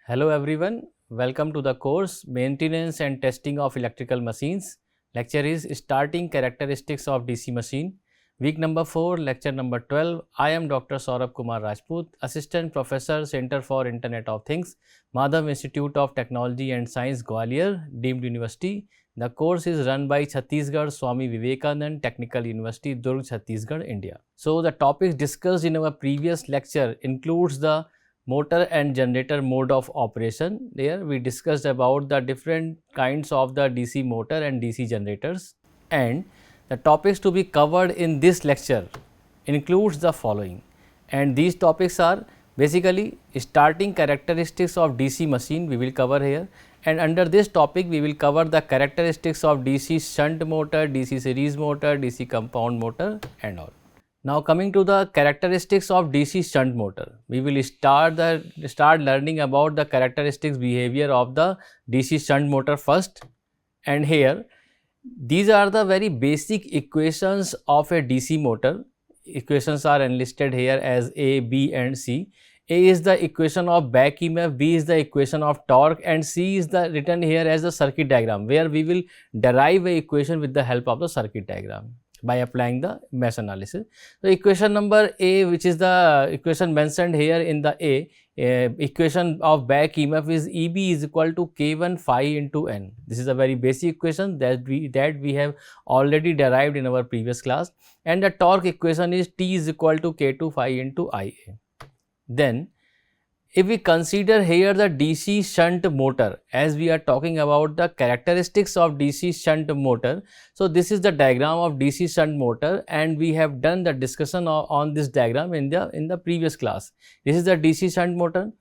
Hello everyone, welcome to the course Maintenance and Testing of Electrical Machines. Lecture is Starting Characteristics of DC Machine. Week number 4, lecture number 12. I am Dr. Saurabh Kumar Rajput, Assistant Professor, Center for Internet of Things, Madhav Institute of Technology and Science, Gwalior, Deemed University. The course is run by Chhattisgarh Swami Vivekanand Technical University, Durg, Chhattisgarh, India. So the topics discussed in our previous lecture includes the motor and generator mode of operation. There we discussed about the different kinds of the DC motor and DC generators, and the topics to be covered in this lecture includes the following, and these topics are basically starting characteristics of DC machine we will cover here, and under this topic we will cover the characteristics of DC shunt motor, DC series motor, DC compound motor and all. Now coming to the characteristics of DC shunt motor, we will start learning about the characteristics behavior of the DC shunt motor first. And here these are the very basic equations of a DC motor. Equations are enlisted here as A, B and C. A is the equation of back EMF, B is the equation of torque and C is the written here as the circuit diagram, where we will derive a equation with the help of the circuit diagram by applying the mesh analysis. So, equation number A, which is the equation mentioned here in the A, equation of back EMF is EB is equal to K1 phi into N. This is a very basic equation that we have already derived in our previous class, and the torque equation is T is equal to K2 phi into IA. Then if we consider here the DC shunt motor, as we are talking about the characteristics of DC shunt motor. So, this is the diagram of DC shunt motor, and we have done the discussion on this diagram in the previous class. This is the DC shunt motor.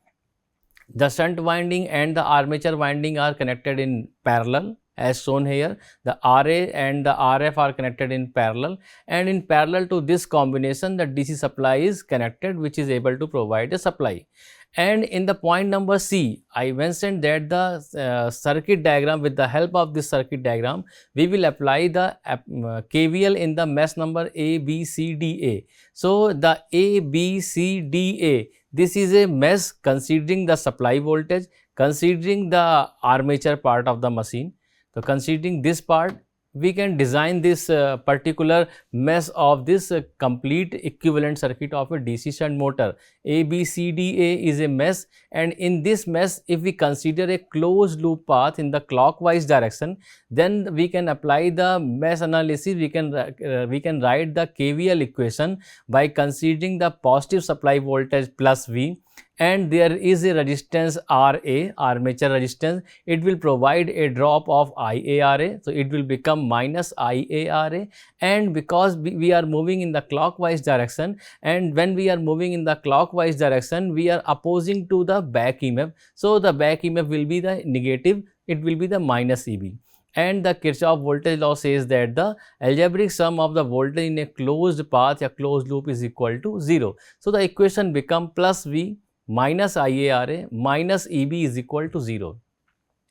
The shunt winding and the armature winding are connected in parallel as shown here. The RA and the RF are connected in parallel, and in parallel to this combination the DC supply is connected, which is able to provide a supply. And in the point number C, I mentioned that the circuit diagram, with the help of this circuit diagram, we will apply the KVL in the mesh number A, B, C, D, A. So, the A, B, C, D, A, this is a mesh considering the supply voltage, considering the armature part of the machine. So, considering this part, we can design this particular mesh of this complete equivalent circuit of a DC shunt motor. A, B, C, D, A is a mesh, and in this mesh, if we consider a closed loop path in the clockwise direction, then we can apply the mesh analysis. We can write the KVL equation by considering the positive supply voltage plus V, and there is a resistance RA, armature resistance. It will provide a drop of IARA, so it will become minus IARA, and because we are moving in the clockwise direction, and when we are moving in the clockwise direction, we are opposing to the back EMF. So, the back EMF will be the negative, it will be the minus EB. And the Kirchhoff voltage law says that the algebraic sum of the voltage in a closed path, a closed loop, is equal to 0. So, the equation become plus V minus IARA minus EB is equal to 0.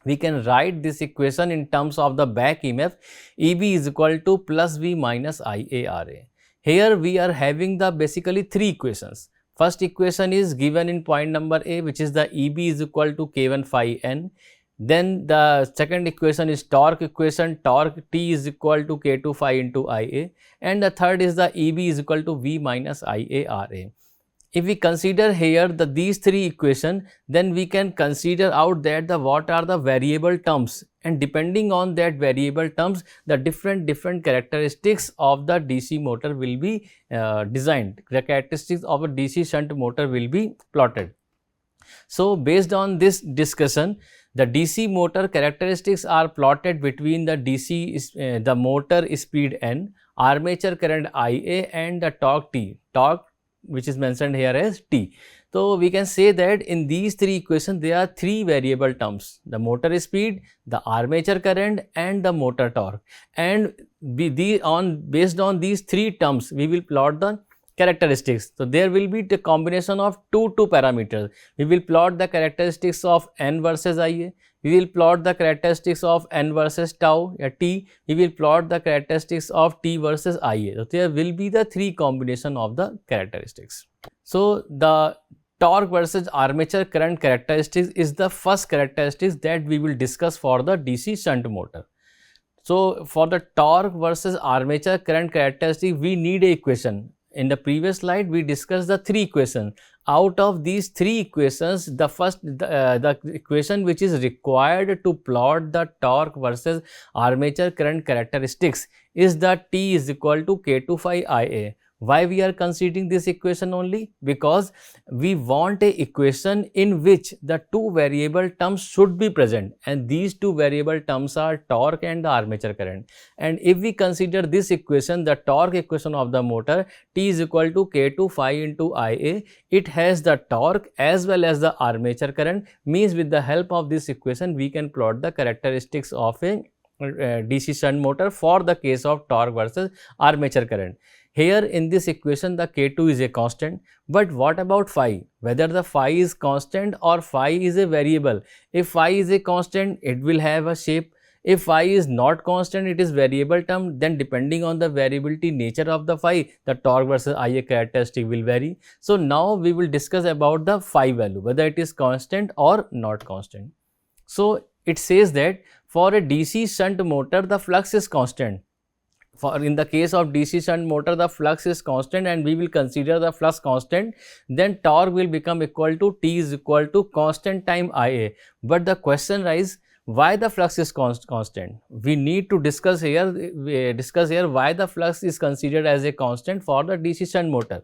We can write this equation in terms of the back EMF. EB is equal to plus V minus IARA. Here we are having the basically three equations. First equation is given in point number A, which is the EB is equal to K1 phi N. Then the second equation is torque equation, torque T is equal to K2 phi into IA, and the third is the EB is equal to V minus IARA. If we consider here these three equations, then we can consider out that what are the variable terms, and depending on that variable terms, the different characteristics of the DC motor will be designed. The characteristics of a DC shunt motor will be plotted. So, based on this discussion, the DC motor characteristics are plotted between the the motor speed N, armature current IA and the torque T, which is mentioned here as T. So, we can say that in these three equations there are three variable terms: the motor speed, the armature current and the motor torque, and based on these three terms we will plot the characteristics. So, there will be the combination of two parameters. We will plot the characteristics of N versus IA, we will plot the characteristics of N versus tau T, we will plot the characteristics of T versus IA. So, there will be the three combination of the characteristics. So, the torque versus armature current characteristics is the first characteristics that we will discuss for the DC shunt motor. So, for the torque versus armature current characteristic, we need a equation. In the previous slide, we discussed the three equations. Out of these three equations, the equation which is required to plot the torque versus armature current characteristics is the T is equal to K2 phi Ia. Why we are considering this equation only? Because we want a equation in which the two variable terms should be present, and these two variable terms are torque and the armature current. And if we consider this equation, the torque equation of the motor, T is equal to K2 phi into Ia, it has the torque as well as the armature current, means with the help of this equation we can plot the characteristics of a DC shunt motor for the case of torque versus armature current. Here in this equation the K2 is a constant, but what about phi? Whether the phi is constant or phi is a variable. If phi is a constant, it will have a shape. If phi is not constant, it is variable term, then depending on the variability nature of the phi, the torque versus Ia characteristic will vary. So now we will discuss about the phi value, whether it is constant or not constant. So it says that for a DC shunt motor, the flux is constant. For in the case of DC shunt motor, the flux is constant, and we will consider the flux constant, then torque will become equal to T is equal to constant time Ia. But the question arises, why the flux is constant? We need to discuss here why the flux is considered as a constant for the DC shunt motor.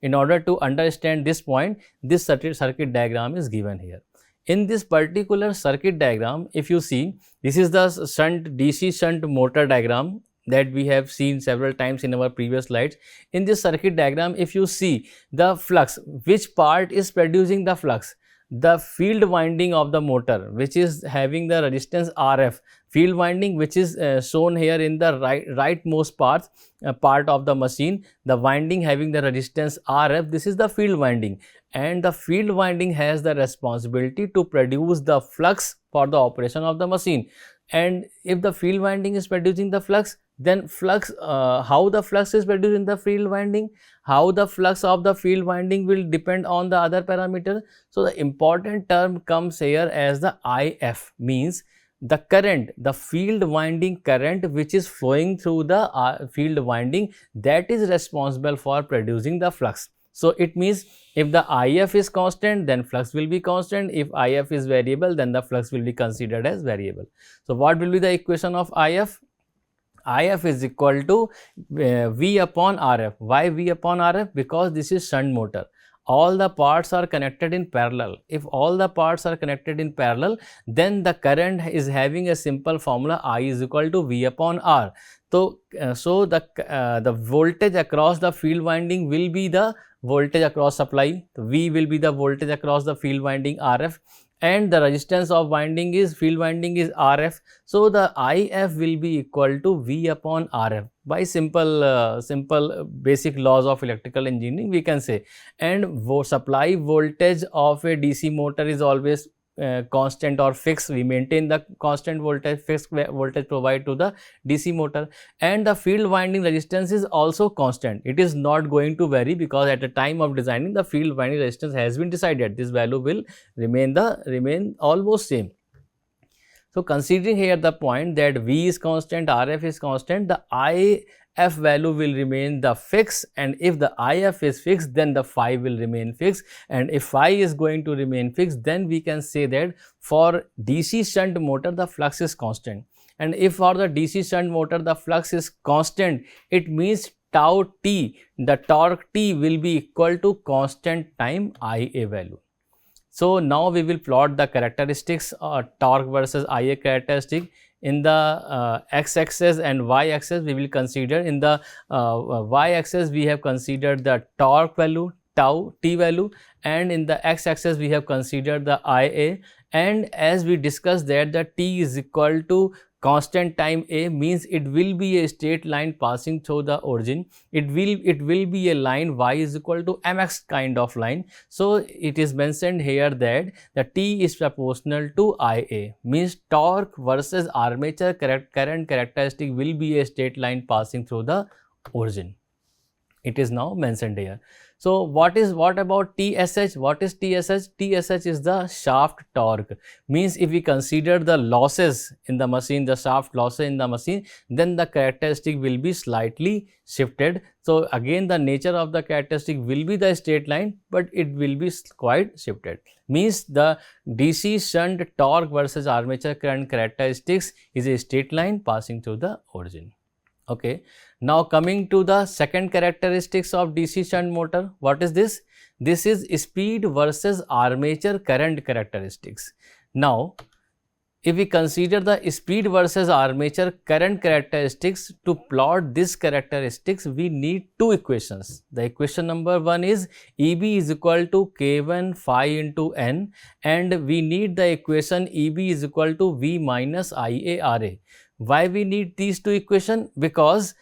In order to understand this point, this circuit diagram is given here. In this particular circuit diagram, if you see, this is the DC shunt motor diagram that we have seen several times in our previous slides. In this circuit diagram, if you see the flux, which part is producing the flux? The field winding of the motor, which is having the resistance Rf, field winding which is shown here in the rightmost part of the machine, the winding having the resistance Rf, this is the field winding, and the field winding has the responsibility to produce the flux for the operation of the machine. And if the field winding is producing the flux, then how the flux is produced in the field winding, how the flux of the field winding will depend on the other parameter. So the important term comes here as the If, means the current, the field winding current which is flowing through the field winding, that is responsible for producing the flux. So it means if the If is constant, then flux will be constant. If If is variable, then the flux will be considered as variable. So what will be the equation of If? If is equal to V upon Rf. Why V upon Rf? Because this is shunt motor. All the parts are connected in parallel. If all the parts are connected in parallel, then the current is having a simple formula, I is equal to V upon R. So, the voltage across the field winding will be the voltage across supply. V will be the voltage across the field winding Rf, and the resistance of winding is field winding is Rf. So the If will be equal to V upon Rf by simple basic laws of electrical engineering we can say. And supply voltage of a DC motor is always constant or fixed. We maintain the constant voltage, fixed voltage provided to the DC motor, and the field winding resistance is also constant. It is not going to vary because at the time of designing the field winding resistance has been decided. This value will remain almost same. So considering here the point that V is constant, Rf is constant, the If value will remain the fixed, and if the If is fixed, then the phi will remain fixed, and if phi is going to remain fixed, then we can say that for DC shunt motor the flux is constant. And if for the DC shunt motor the flux is constant, it means tau T, the torque T will be equal to constant time Ia value. So now we will plot the characteristics torque versus Ia characteristic. In the x-axis and y-axis we will consider, in the y-axis we have considered the torque value, tau T value, and in the x-axis we have considered the Ia, and as we discussed that the T is equal to constant time A, means it will be a straight line passing through the origin. It will be a line y is equal to mx kind of line. So it is mentioned here that the T is proportional to Ia, means torque versus armature current characteristic will be a straight line passing through the origin. It is now mentioned here. So what about TSH? What is TSH? TSH is the shaft torque. Means if we consider the losses in the machine, the shaft losses in the machine, then the characteristic will be slightly shifted. So again the nature of the characteristic will be the straight line, but it will be quite shifted. Means the DC shunt torque versus armature current characteristics is a straight line passing through the origin. Okay. Now coming to the second characteristics of DC shunt motor, what is this? This is speed versus armature current characteristics. Now, if we consider the speed versus armature current characteristics, to plot this characteristics, we need two equations. The equation number one is EB is equal to K1 phi into N, and we need the equation EB is equal to V minus IARA. Why we need these two equations? Because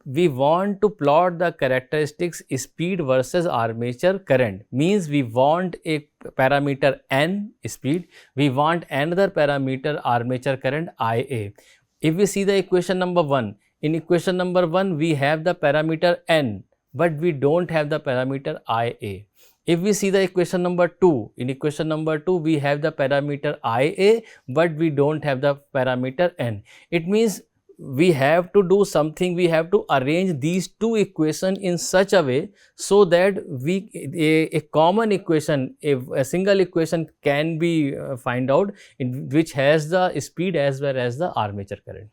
we want to plot the characteristics speed versus armature current. Means we want a parameter N speed, we want another parameter armature current IA. If we see the equation number 1, in equation number 1 we have the parameter N, but we don't have the parameter IA. If we see the equation number 2, in equation number 2 we have the parameter IA, but we don't have the parameter N. It means we have to do something, we have to arrange these two equations in such a way so that a common equation, a single equation can be find out in which has the speed as well as the armature current.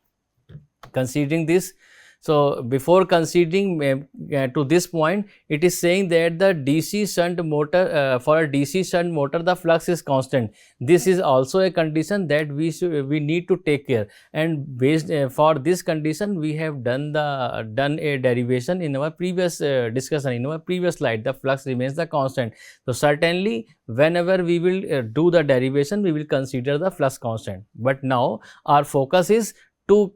Considering this, so before considering to this point, it is saying that the DC shunt motor, for a DC shunt motor the flux is constant. This is also a condition that we need to take care, and based for this condition we have done a derivation in our previous discussion, in our previous slide. The flux remains the constant. So certainly whenever we will do the derivation, we will consider the flux constant, but now our focus is to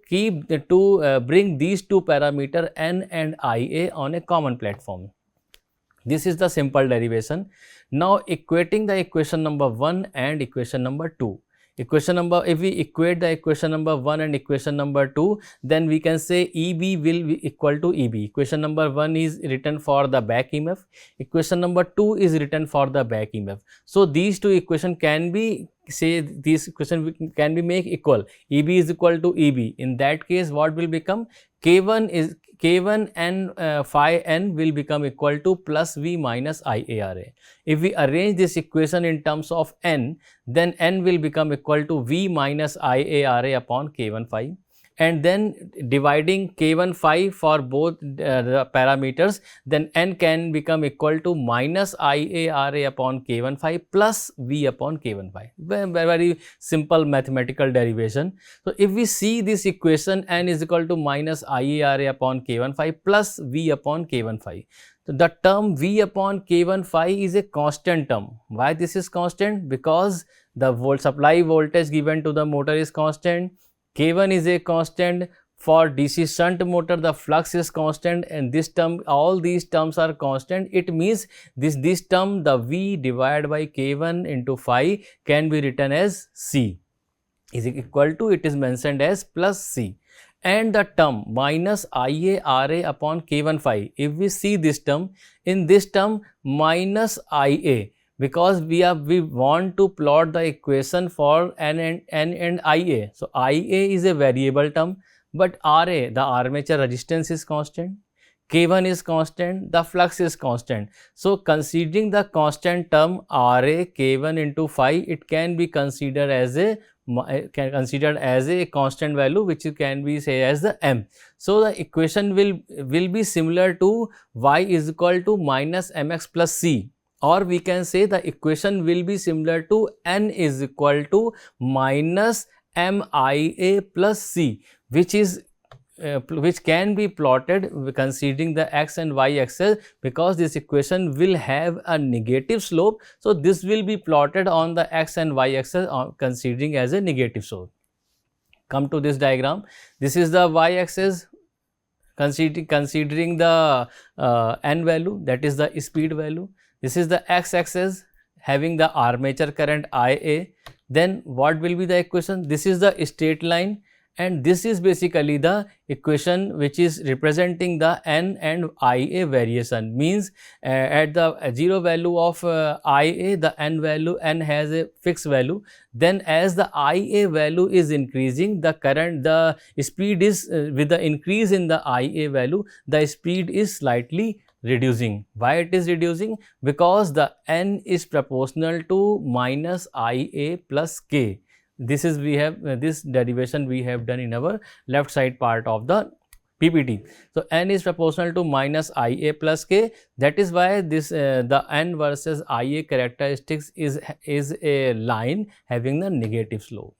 bring these two parameter N and IA on a common platform. This is the simple derivation. Now equating the equation number 1 and equation number 2. If we equate the equation number 1 and equation number 2, then we can say EB will be equal to EB. Equation number 1 is written for the back EMF, equation number 2 is written for the back EMF. So these two equation can be, say this equation can be make equal. EB is equal to EB. In that case what will become? K1 and phi N will become equal to plus V minus IARA. If we arrange this equation in terms of N, then N will become equal to V minus IARA upon K1 phi. And then dividing K1 phi for both the parameters, then N can become equal to minus IARA upon K1 phi plus V upon K1 phi. Very simple mathematical derivation. So if we see this equation, N is equal to minus IARA upon K1 phi plus V upon K1 phi. So the term V upon K1 phi is a constant term. Why this is constant? Because the supply voltage given to the motor is constant. K1 is a constant. For DC shunt motor the flux is constant, and this term, all these terms are constant. It means this term, the V divided by K1 into phi, can be written as C is equal to, it is mentioned as plus C. And the term minus IARA upon K1 phi, if we see this term, in this term minus IA, because we want to plot the equation for N and IA. So IA is a variable term, but RA, the armature resistance, is constant, K1 is constant, the flux is constant. So considering the constant term RA K1 into phi, it can be considered as a constant value, which can be say as the M. So the equation will be similar to Y is equal to minus Mx plus C. Or we can say the equation will be similar to N is equal to minus MIA plus C, which can be plotted considering the x and y axis, because this equation will have a negative slope. So this will be plotted on the x and y axis considering as a negative slope. Come to this diagram. This is the y axis considering the N value, that is the speed value. This is the x-axis having the armature current IA. Then what will be the equation? This is the straight line, and this is basically the equation which is representing the n and ia variation. Means at the 0 value of ia, the n has a fixed value. Then as the ia value is increasing, the speed is with the increase in the ia value, the speed is slightly reducing. Why it is reducing? Because the n is proportional to minus ia plus k. This is we have this derivation we have done in our left side part of the PPT. So n is proportional to minus ia plus k. That is why this the n versus ia characteristics is a line having the negative slope.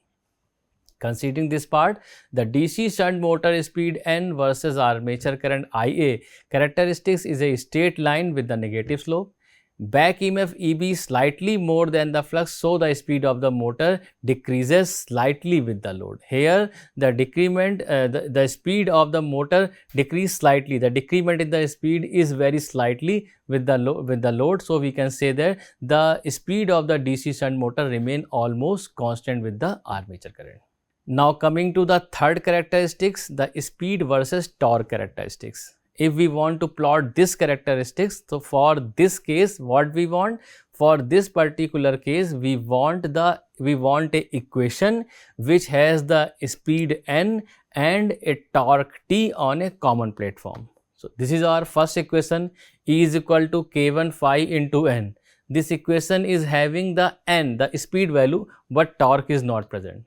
Considering this part, the DC shunt motor speed n versus armature current IA characteristics is a straight line with the negative slope. Back EMF EB slightly more than the flux, so the speed of the motor decreases slightly with the load. Here the decrement, the speed of the motor decrease slightly. The decrement in the speed is very slightly with the load. So we can say that the speed of the DC shunt motor remain almost constant with the armature current. Now coming to the third characteristics, the speed versus torque characteristics. If we want to plot this characteristics, so for this case, what we want? For this particular case, we want a equation which has the speed n and a torque t on a common platform. So this is our first equation, E is equal to k1 phi into n. This equation is having the n, the speed value, but torque is not present.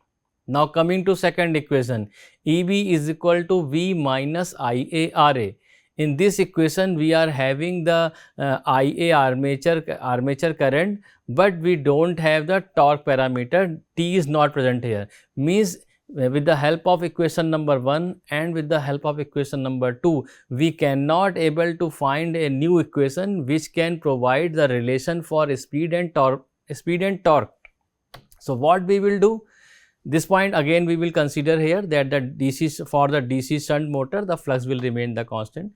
Now coming to second equation, EB is equal to V minus IARA. In this equation, we are having the IA armature current, but we don't have the torque parameter. T is not present here. Means with the help of equation number 1 and with the help of equation number 2, we cannot able to find a new equation which can provide the relation for speed and torque. So what we will do? This point again we will consider here that for the DC shunt motor, the flux will remain the constant.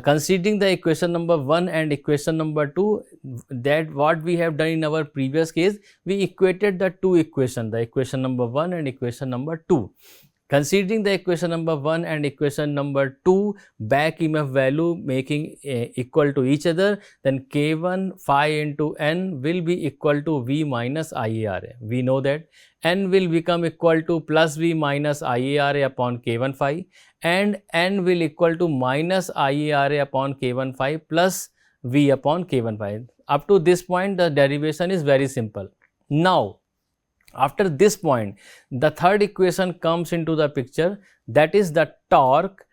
Considering the equation number 1 and equation number 2, that what we have done in our previous case, we equated the two equations, the equation number 1 and equation number 2. Considering the equation number 1 and equation number 2 back EMF value making equal to each other, then K1 phi into N will be equal to V minus IARA. We know that N will become equal to plus V minus IARA upon K1 phi, and N will equal to minus IARA upon K1 phi plus V upon K1 phi. Up to this point, the derivation is very simple. Now, after this point, the third equation comes into the picture, that is the torque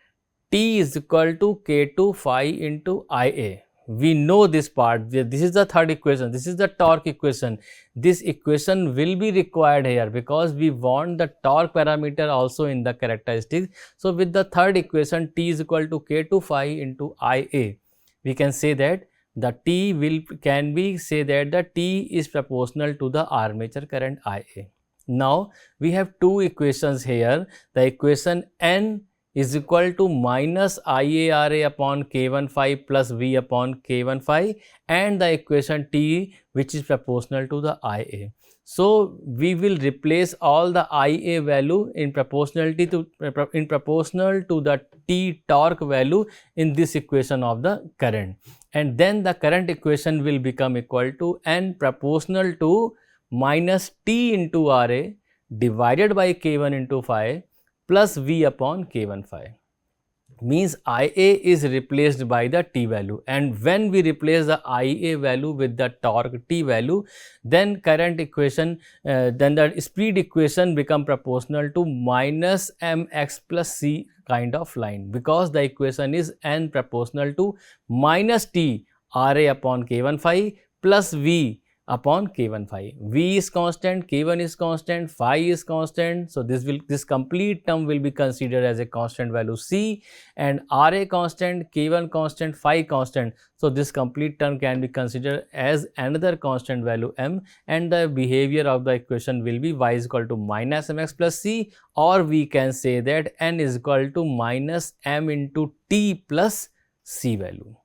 T is equal to K2 phi into IA. We know this part, this is the third equation, this is the torque equation. This equation will be required here because we want the torque parameter also in the characteristics. So with the third equation, T is equal to K2 phi into IA, we can say that the T the T is proportional to the armature current IA. Now we have two equations here. The equation N is equal to minus IARA upon K1 phi plus V upon K1 phi, and the equation T which is proportional to the IA. So we will replace all the IA value in proportional to the T torque value in this equation of the current, and then the current equation will become equal to N proportional to minus T into RA divided by K1 into phi plus V upon K1 phi. Means IA is replaced by the T value, and when we replace the IA value with the torque T value, then current equation, then the speed equation become proportional to minus mx plus c kind of line, because the equation is N proportional to minus T RA upon K1 phi plus V upon K1 phi. V is constant, K1 is constant, phi is constant. So this complete term will be considered as a constant value C, and RA constant, K1 constant, phi constant. So this complete term can be considered as another constant value M, and the behavior of the equation will be Y is equal to minus mx plus C, or we can say that N is equal to minus M into T plus C value.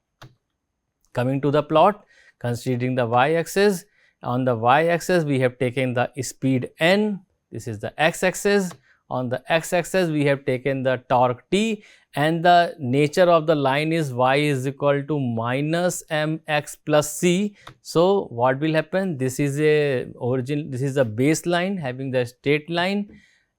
Coming to the plot, considering the y-axis, on the y-axis we have taken the speed n, this is the x-axis, On the x-axis we have taken the torque T, and the nature of the line is y is equal to minus mx plus c. So what will happen? This is a baseline having the straight line,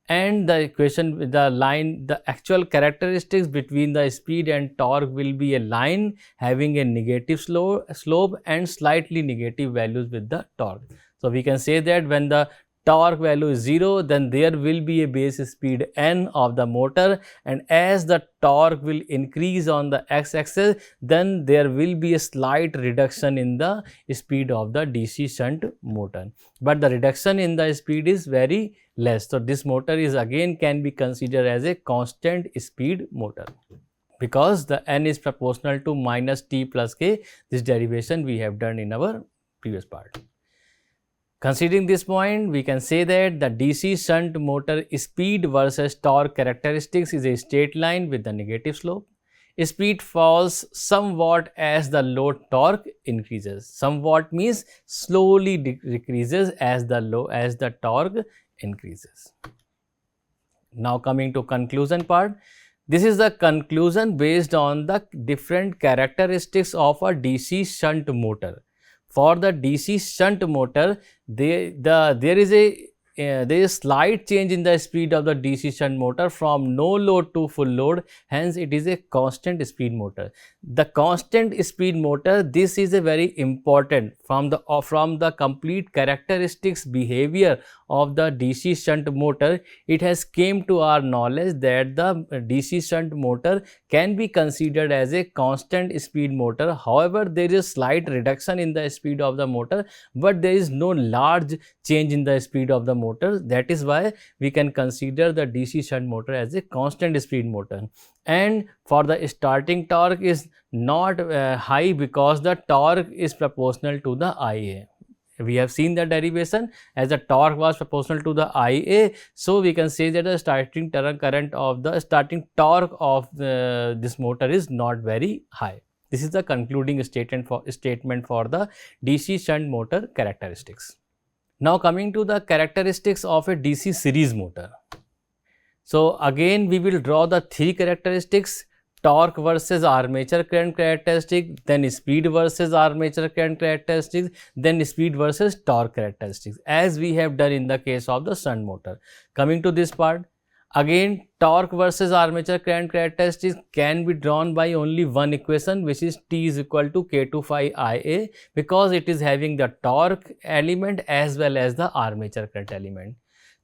and the equation with the line, the actual characteristics between the speed and torque will be a line having a negative slope and slightly negative values with the torque. So we can say that when the torque value is 0, then there will be a base speed n of the motor, and as the torque will increase on the x-axis, then there will be a slight reduction in the speed of the DC shunt motor, but the reduction in the speed is very less. So this motor is again can be considered as a constant speed motor, because the n is proportional to minus t plus k. This derivation we have done in our previous part. Considering this point, we can say that the DC shunt motor speed versus torque characteristics is a straight line with the negative slope. Speed falls somewhat as the load torque increases. Somewhat means slowly decreases as the torque increases. Now coming to conclusion part. This is the conclusion based on the different characteristics of a DC shunt motor. For the DC shunt motor, there is a slight change in the speed of the DC shunt motor from no load to full load, hence it is a constant speed motor. The constant speed motor, this is a very important from the complete characteristics behavior of the DC shunt motor. It has came to our knowledge that the DC shunt motor can be considered as a constant speed motor. However, there is a slight reduction in the speed of the motor, but there is no large change in the speed of the motor. That is why we can consider the DC shunt motor as a constant speed motor. And for the starting torque is not high, because the torque is proportional to the Ia. We have seen the derivation, as the torque was proportional to the Ia, so we can say that the starting torque of this motor is not very high. This is the concluding statement for the DC shunt motor characteristics. Now coming to the characteristics of a DC series motor. So again we will draw the three characteristics: torque versus armature current characteristic, then speed versus armature current characteristics, then speed versus torque characteristics, as we have done in the case of the shunt motor. Coming to this part, again torque versus armature current characteristics can be drawn by only one equation, which is T is equal to K2 phi Ia, because it is having the torque element as well as the armature current element.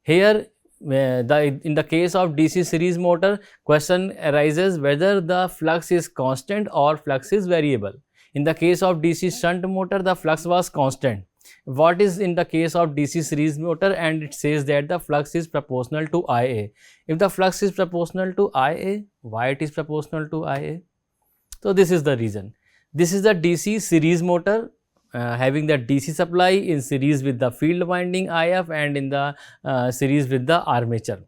Here in the case of DC series motor, question arises whether the flux is constant or flux is variable. In the case of DC shunt motor, the flux was constant. What is in the case of DC series motor? And it says that the flux is proportional to Ia. If the flux is proportional to Ia, why it is proportional to Ia? So this is the reason. This is the DC series motor, having the DC supply in series with the field winding IF and in the series with the armature,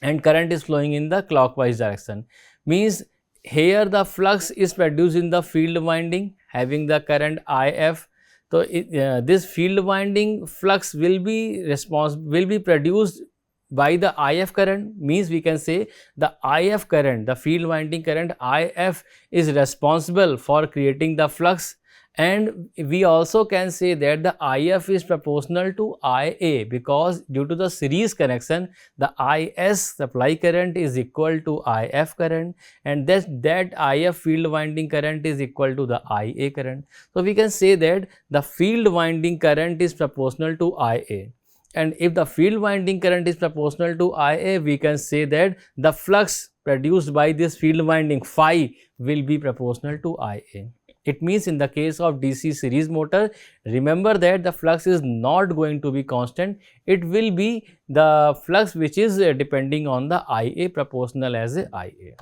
and current is flowing in the clockwise direction. Means here the flux is produced in the field winding having the current IF. So this field winding flux will be produced by the IF current. Means we can say the IF current, the field winding current IF, is responsible for creating the flux. And we also can say that the IF is proportional to Ia, because due to the series connection, the IS supply current is equal to IF current, and that IF field winding current is equal to the Ia current. So we can say that the field winding current is proportional to Ia. And if the field winding current is proportional to Ia, we can say that the flux produced by this field winding phi will be proportional to Ia. It means in the case of DC series motor, remember that the flux is not going to be constant. It will be the flux which is depending on the Ia, proportional as a Ia.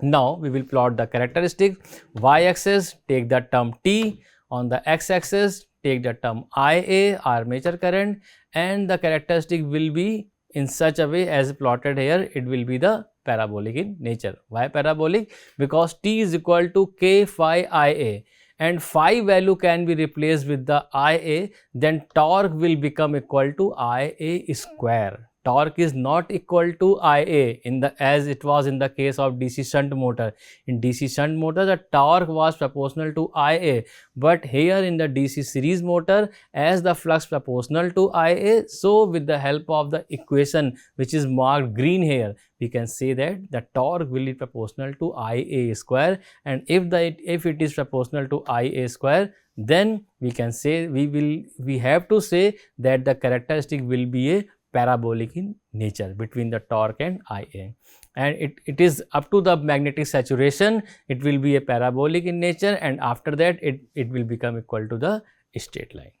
Now we will plot the characteristics. Y-axis, take the term T. On the x-axis, take the term Ia, armature current, and the characteristic will be in such a way as plotted here. It will be the parabolic in nature. Why parabolic? Because T is equal to K phi Ia, and phi value can be replaced with the Ia, then torque will become equal to Ia square. torque is not equal to Ia as it was in the case of DC shunt motor. In DC shunt motor, the torque was proportional to Ia, but here in the DC series motor, as the flux proportional to Ia, so with the help of the equation which is marked green here, we can say that the torque will be proportional to Ia square, and if it is proportional to Ia square, then we can say we have to say that the characteristic will be a parabolic in nature between the torque and Ia, and it is up to the magnetic saturation, it will be a parabolic in nature, and after that it will become equal to the straight line.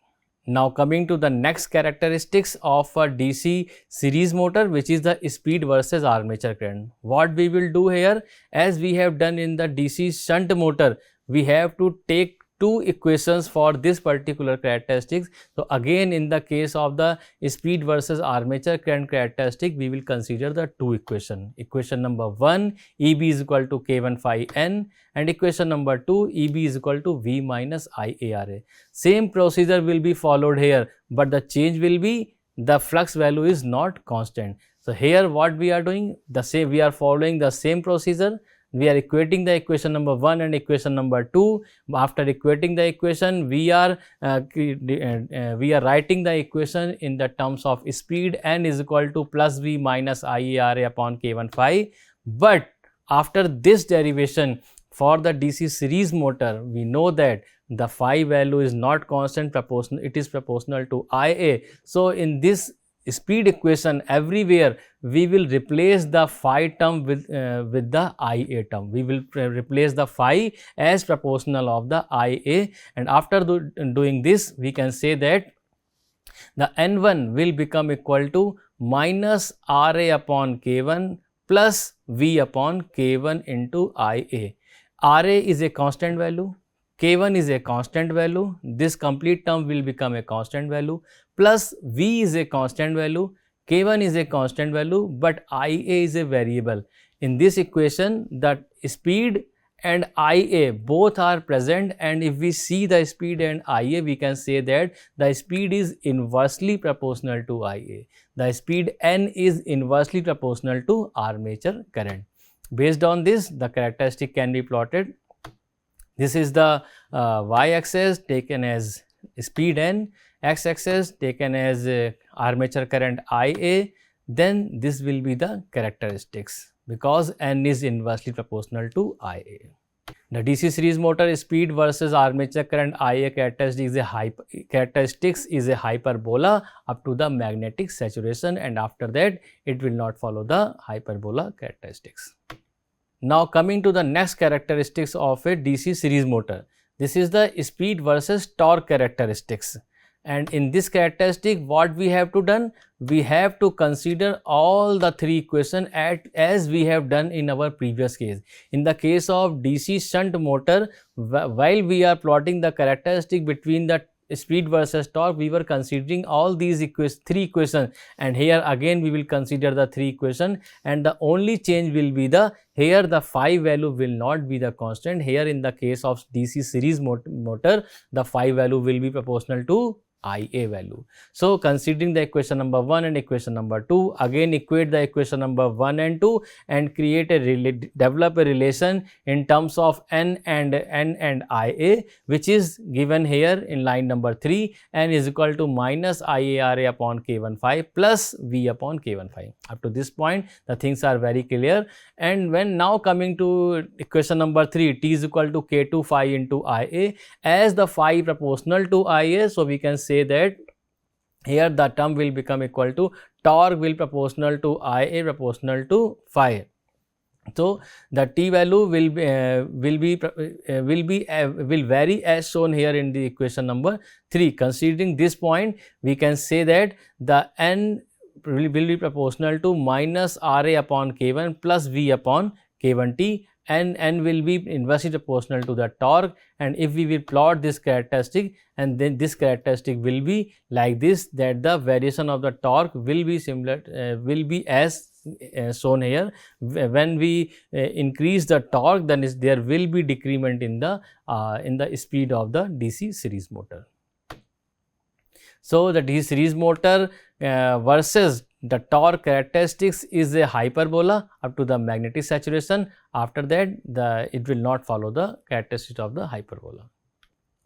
Now coming to the next characteristics of a DC series motor, which is the speed versus armature current. What we will do here, as we have done in the DC shunt motor, we have to take two equations for this particular characteristics. So again, in the case of the speed versus armature current characteristic, we will consider the two equation. Equation number 1, Eb is equal to K1 phi n, and equation number 2, Eb is equal to V minus IARA. Same procedure will be followed here, but the change will be the flux value is not constant. So here what we are doing, the same, we are following the same procedure. We are equating the equation number 1 and equation number 2. After equating the equation, we are writing the equation in the terms of speed n is equal to plus V minus IARA upon K1 phi. But after this derivation, for the DC series motor, we know that the phi value is not constant, proportional, it is proportional to Ia. So in this speed equation, everywhere we will replace the phi term with the Ia term. We will replace the phi as proportional of the Ia, and after doing this, we can say that the N1 will become equal to minus Ra upon K1 plus V upon K1 into Ia. Ra is a constant value, K1 is a constant value, this complete term will become a constant value, plus V is a constant value, K1 is a constant value, but Ia is a variable. In this equation, the speed and Ia both are present, and if we see the speed and Ia, we can say that the speed is inversely proportional to Ia. The speed n is inversely proportional to armature current. Based on this, the characteristic can be plotted. This is the y-axis taken as speed n, x-axis taken as armature current Ia, then this will be the characteristics because n is inversely proportional to Ia. The DC series motor speed versus armature current Ia characteristics is a hyperbola up to the magnetic saturation, and after that it will not follow the hyperbola characteristics. Now coming to the next characteristics of a DC series motor. This is the speed versus torque characteristics, and in this characteristic what we have to done, we have to consider all the three equations as we have done in our previous case. In the case of DC shunt motor, while we are plotting the characteristic between the speed versus torque, we were considering all these three equations, and here again we will consider the three equations, and the only change will be here the phi value will not be the constant. Here in the case of DC series motor, the phi value will be proportional to Ia value. So considering the equation number 1 and equation number 2, again equate the equation number 1 and 2 and develop a relation in terms of n and Ia, which is given here in line number 3. N is equal to minus IARA upon K1 phi plus V upon K1 phi. Up to this point the things are very clear, and when now coming to equation number 3, T is equal to K2 phi into Ia, as the phi proportional to Ia, so we can say that here the term will become equal to torque will proportional to Ia proportional to phi. So the T value will vary as shown here in the equation number 3. Considering this point, we can say that the N will be proportional to minus Ra upon K1 plus V upon K1T, and N will be inversely proportional to the torque. And if we will plot this characteristic, and then this characteristic will be like this, that the variation of the torque will be similar, will be as shown here. When we increase the torque, then there will be decrement in the speed of the DC series motor. So the DC series motor versus the torque characteristics is a hyperbola up to the magnetic saturation. After that, it will not follow the characteristics of the hyperbola.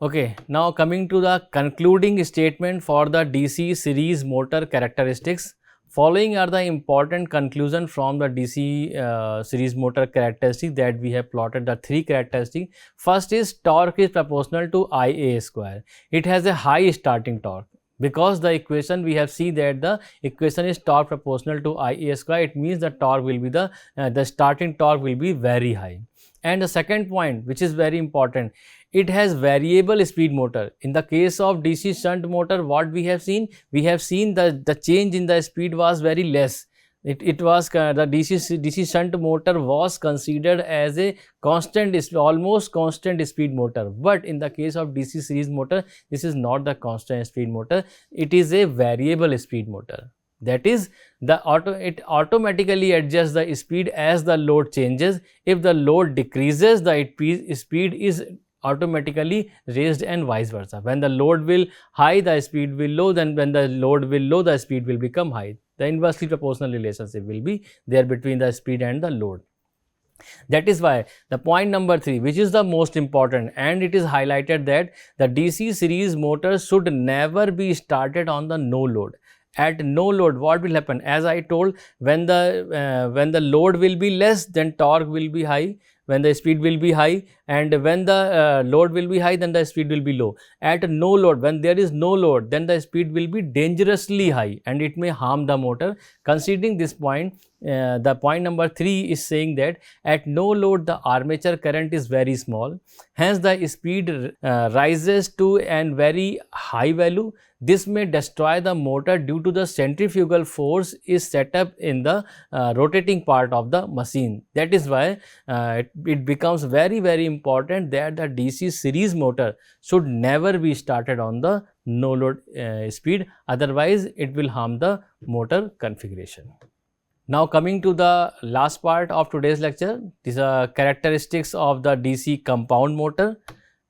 Okay, now coming to the concluding statement for the DC series motor characteristics. Following are the important conclusion from the DC series motor characteristics that we have plotted the three characteristics. First is torque is proportional to Ia square. It has a high starting torque. Because the equation we have seen that the equation is torque proportional to Ia square, it means the torque will be the starting torque will be very high. And the second point, which is very important, it has variable speed motor. In the case of DC shunt motor, what we have seen the change in the speed was very less. It was the DC shunt motor was considered as a constant, almost constant speed motor. But in the case of DC series motor, this is not the constant speed motor. It is a variable speed motor. That is, it automatically adjusts the speed as the load changes. If the load decreases, the speed is automatically raised and vice versa. When the load will high, the speed will low, then when the load will low, the speed will become high. The inversely proportional relationship will be there between the speed and the load. That is why the point number 3, which is the most important, and it is highlighted that the DC series motor should never be started on the no load. At no load, what will happen? As I told, when the load will be less, then torque will be high, when the speed will be high, and when the load will be high, then the speed will be low. At no load, when there is no load, then the speed will be dangerously high and it may harm the motor. Considering this point, the point number 3 is saying that at no load the armature current is very small, hence the speed rises to a very high value. This may destroy the motor due to the centrifugal force is set up in the rotating part of the machine. That is why it becomes very important that the DC series motor should never be started on the no load speed, otherwise it will harm the motor configuration. Now coming to the last part of today's lecture, these are characteristics of the DC compound motor.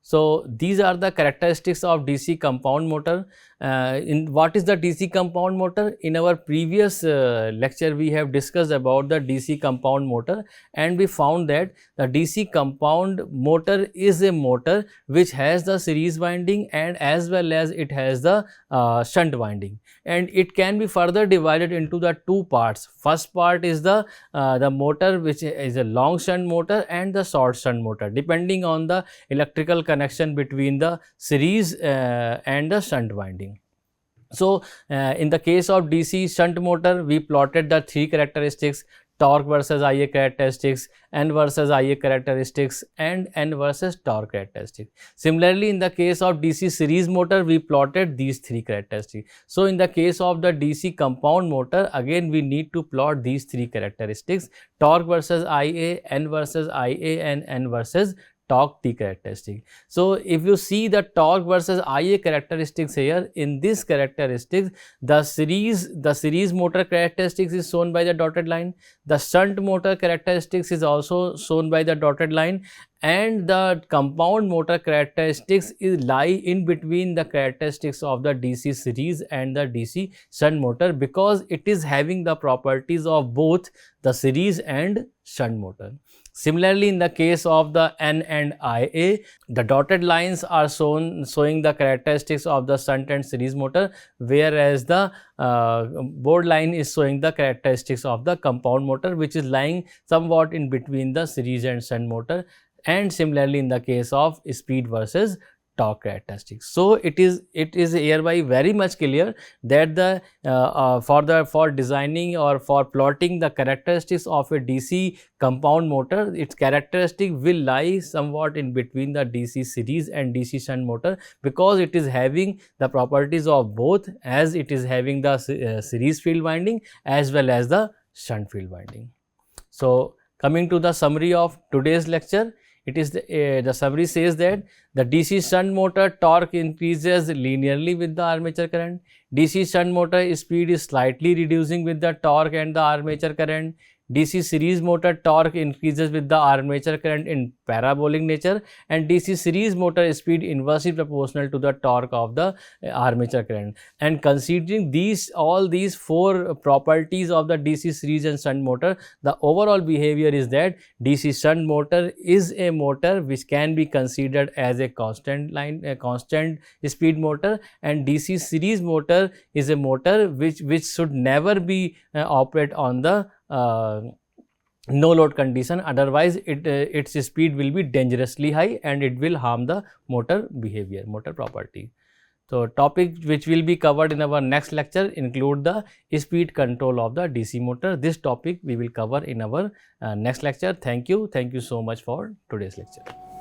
So these are the characteristics of DC compound motor. What is the DC compound motor? In our previous lecture, we have discussed about the DC compound motor, and we found that the DC compound motor is a motor which has the series winding and as well as it has the shunt winding, and it can be further divided into the two parts. First part is the motor which is a long shunt motor and the short shunt motor, depending on the electrical connection between the series and the shunt winding. So, in the case of DC shunt motor, we plotted the three characteristics: torque versus Ia characteristics, N versus Ia characteristics, and N versus torque characteristics. Similarly, in the case of DC series motor, we plotted these three characteristics. So, in the case of the DC compound motor, again we need to plot these three characteristics: torque versus Ia, N versus Ia, and N versus torque T characteristic. So, if you see the torque versus Ia characteristics here, in this characteristics, the series motor characteristics is shown by the dotted line, the shunt motor characteristics is also shown by the dotted line, and the compound motor characteristics lie in between the characteristics of the DC series and the DC shunt motor, because it is having the properties of both the series and shunt motor. Similarly, in the case of the N and Ia, the dotted lines are showing the characteristics of the shunt and series motor, whereas the board line is showing the characteristics of the compound motor, which is lying somewhat in between the series and shunt motor. And similarly, in the case of speed versus torque characteristics. So, it is hereby very much clear that for designing or for plotting the characteristics of a DC compound motor, its characteristic will lie somewhat in between the DC series and DC shunt motor, because it is having the properties of both, as it is having the series field winding as well as the shunt field winding. So, coming to the summary of today's lecture, it is the summary says that the DC shunt motor torque increases linearly with the armature current. DC shunt motor speed is slightly reducing with the torque and the armature current. DC series motor torque increases with the armature current in parabolic nature, and DC series motor speed inversely proportional to the torque of the armature current. And considering all these four properties of the DC series and shunt motor, the overall behavior is that DC shunt motor is a motor which can be considered as a constant speed motor, and DC series motor is a motor which should never be operate on the no load condition, otherwise its speed will be dangerously high and it will harm the motor behavior, motor property. So, topic which will be covered in our next lecture include the speed control of the DC motor. This topic we will cover in our next lecture. Thank you so much for today's lecture.